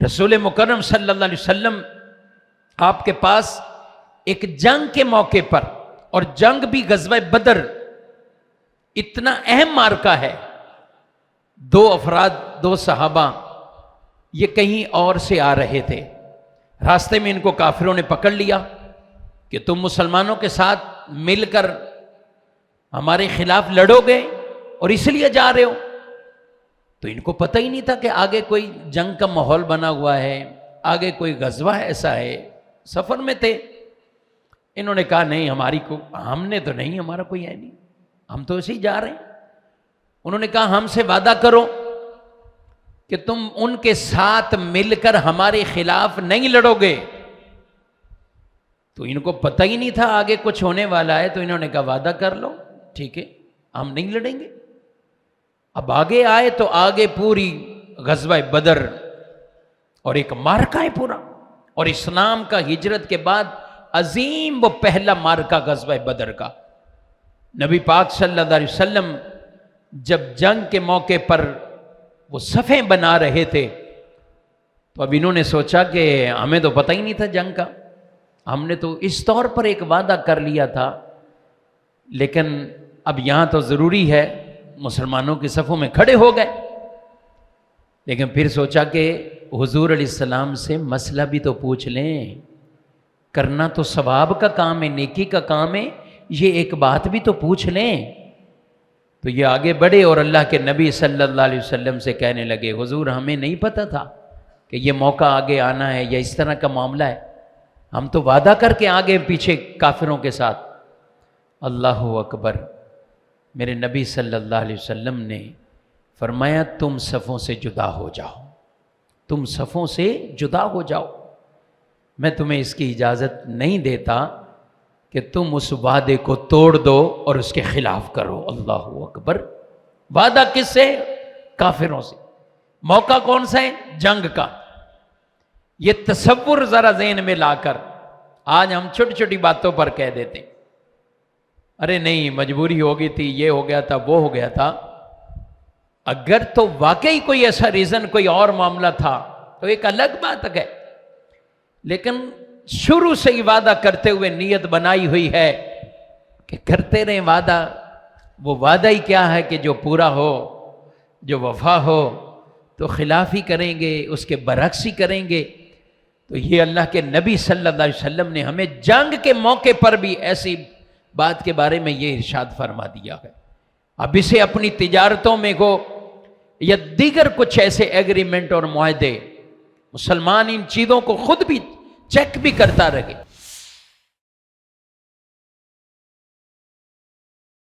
رسول مکرم صلی اللہ علیہ وسلم آپ کے پاس ایک جنگ کے موقع پر، اور جنگ بھی غزوہ بدر، اتنا اہم معرکہ ہے، دو افراد، دو صحابہ یہ کہیں اور سے آ رہے تھے، راستے میں ان کو کافروں نے پکڑ لیا کہ تم مسلمانوں کے ساتھ مل کر ہمارے خلاف لڑو گے اور اس لیے جا رہے ہو۔ تو ان کو پتہ ہی نہیں تھا کہ آگے کوئی جنگ کا ماحول بنا ہوا ہے، آگے کوئی غزوہ ایسا ہے، سفر میں تھے۔ انہوں نے کہا نہیں، ہم نے تو نہیں، ہمارا کوئی ہے نہیں، ہم تو ایسے ہی جا رہے ہیں۔ انہوں نے کہا ہم سے وعدہ کرو کہ تم ان کے ساتھ مل کر ہمارے خلاف نہیں لڑو گے۔ تو ان کو پتہ ہی نہیں تھا آگے کچھ ہونے والا ہے، تو انہوں نے کہا وعدہ کر لو، ٹھیک ہے ہم نہیں لڑیں گے۔ اب آگے آئے تو آگے پوری غزوہ بدر اور ایک معرکہ ہے پورا، اور اسلام کا ہجرت کے بعد عظیم وہ پہلا معرکہ غزوہ بدر کا۔ نبی پاک صلی اللہ علیہ وسلم جب جنگ کے موقع پر وہ صفیں بنا رہے تھے تو اب انہوں نے سوچا کہ ہمیں تو پتہ ہی نہیں تھا جنگ کا، ہم نے تو اس طور پر ایک وعدہ کر لیا تھا، لیکن اب یہاں تو ضروری ہے، مسلمانوں کی صفوں میں کھڑے ہو گئے۔ لیکن پھر سوچا کہ حضور علیہ السلام سے مسئلہ بھی تو پوچھ لیں، کرنا تو ثواب کا کام ہے، نیکی کا کام ہے، یہ ایک بات بھی تو پوچھ لیں۔ تو یہ آگے بڑھے اور اللہ کے نبی صلی اللہ علیہ وسلم سے کہنے لگے حضور ہمیں نہیں پتہ تھا کہ یہ موقع آگے آنا ہے یا اس طرح کا معاملہ ہے، ہم تو وعدہ کر کے آگے پیچھے کافروں کے ساتھ۔ اللہ اکبر، میرے نبی صلی اللہ علیہ وسلم نے فرمایا تم صفوں سے جدا ہو جاؤ، تم صفوں سے جدا ہو جاؤ، میں تمہیں اس کی اجازت نہیں دیتا کہ تم اس وعدے کو توڑ دو اور اس کے خلاف کرو۔ اللہ اکبر، وعدہ کس سے؟ کافروں سے۔ موقع کون سا ہے؟ جنگ کا۔ یہ تصور ذرا ذہن میں لا کر آج ہم چھوٹی چھوٹی باتوں پر کہہ دیتے ارے نہیں مجبوری ہو گئی تھی، یہ ہو گیا تھا، وہ ہو گیا تھا۔ اگر تو واقعی کوئی ایسا ریزن، کوئی اور معاملہ تھا تو ایک الگ بات ہے، لیکن شروع سے ہی وعدہ کرتے ہوئے نیت بنائی ہوئی ہے کہ کرتے رہیں وعدہ۔ وہ وعدہ ہی کیا ہے کہ جو پورا ہو، جو وفا ہو، تو خلاف ہی کریں گے، اس کے برعکس ہی کریں گے۔ تو یہ اللہ کے نبی صلی اللہ علیہ وسلم نے ہمیں جنگ کے موقع پر بھی ایسی بات کے بارے میں یہ ارشاد فرما دیا ہے۔ اب اسے اپنی تجارتوں میں ہو یا دیگر کچھ ایسے ایگریمنٹ اور معاہدے، مسلمان ان چیزوں کو خود بھی چیک بھی کرتا رہے۔